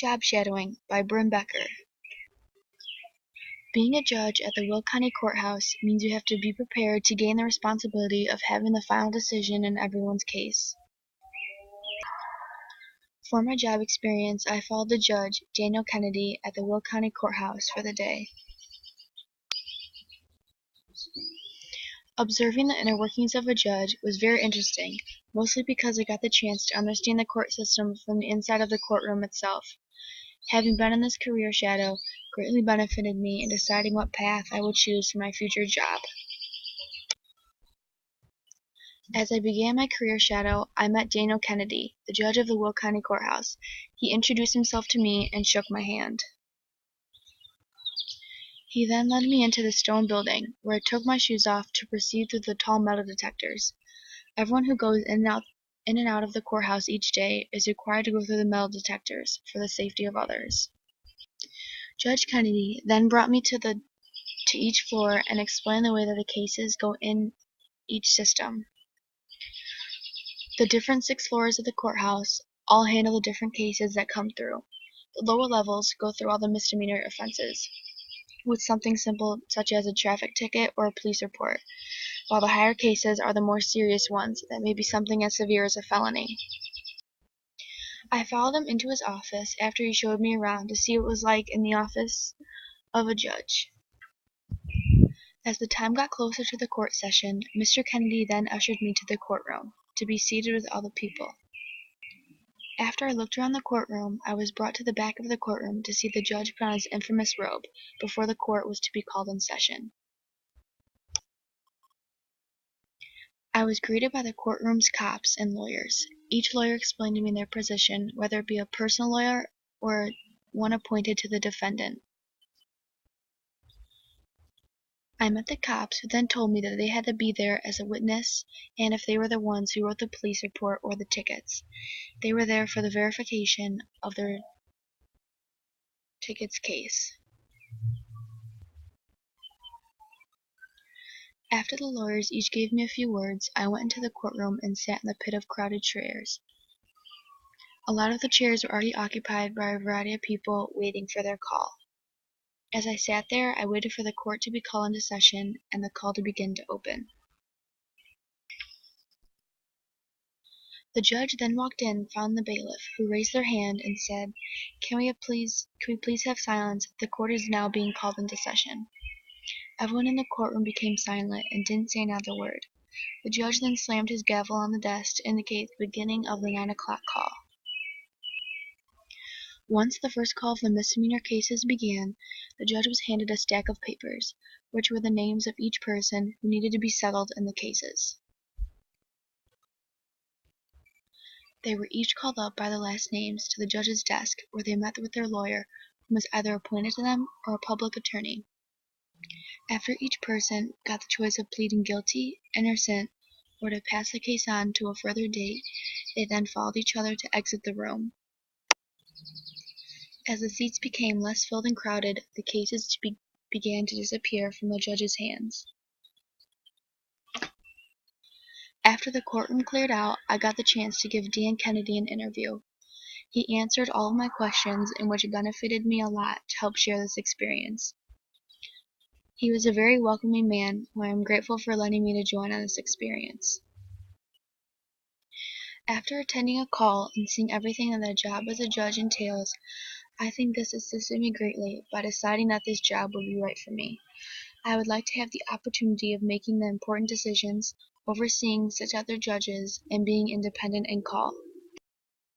Job Shadowing by Brim Becker. Being a judge at the Will County Courthouse means you have to be prepared to gain the responsibility of having the final decision in everyone's case. For my job experience, I followed the judge, Daniel Kennedy, at the Will County Courthouse for the day. Observing the inner workings of a judge was very interesting, mostly because I got the chance to understand the court system from the inside of the courtroom itself. Having been in this career shadow greatly benefited me in deciding what path I would choose for my future job. As I began my career shadow, I met Daniel Kennedy, the judge of the Will County Courthouse. He introduced himself to me and shook my hand. He then led me into the stone building, where I took my shoes off to proceed through the tall metal detectors. Everyone who goes in and out of the courthouse each day is required to go through the metal detectors for the safety of others. Judge Kennedy then brought me to each floor and explained the way that the cases go in each system. The different 6 floors of the courthouse all handle the different cases that come through. The lower levels go through all the misdemeanor offenses, with something simple such as a traffic ticket or a police report, while the higher cases are the more serious ones that may be something as severe as a felony. I followed him into his office after he showed me around to see what it was like in the office of a judge. As the time got closer to the court session, Mr. Kennedy then ushered me to the courtroom, to be seated with all the people. After I looked around the courtroom, I was brought to the back of the courtroom to see the judge put on his infamous robe before the court was to be called in session. I was greeted by the courtroom's cops and lawyers. Each lawyer explained to me their position, whether it be a personal lawyer or one appointed to the defendant. I met the cops, who then told me that they had to be there as a witness, and if they were the ones who wrote the police report or the tickets, they were there for the verification of their tickets case. After the lawyers each gave me a few words, I went into the courtroom and sat in the pit of crowded chairs. A lot of the chairs were already occupied by a variety of people waiting for their call. As I sat there, I waited for the court to be called into session and the call to begin to open. The judge then walked in and found the bailiff, who raised their hand and said, Can we please have silence? The court is now being called into session." Everyone in the courtroom became silent and didn't say another word. The judge then slammed his gavel on the desk to indicate the beginning of the 9 o'clock call. Once the first call of the misdemeanor cases began, the judge was handed a stack of papers, which were the names of each person who needed to be settled in the cases. They were each called up by their last names to the judge's desk, where they met with their lawyer, who was either appointed to them or a public attorney. After each person got the choice of pleading guilty, innocent, or to pass the case on to a further date, they then followed each other to exit the room. As the seats became less filled and crowded, the cases began to disappear from the judge's hands. After the courtroom cleared out, I got the chance to give Dan Kennedy an interview. He answered all of my questions, in which benefited me a lot to help share this experience. He was a very welcoming man, who I am grateful for letting me to join on this experience. After attending a call and seeing everything that a job as a judge entails, I think this assisted me greatly by deciding that this job would be right for me. I would like to have the opportunity of making the important decisions, overseeing such other judges, and being independent in call.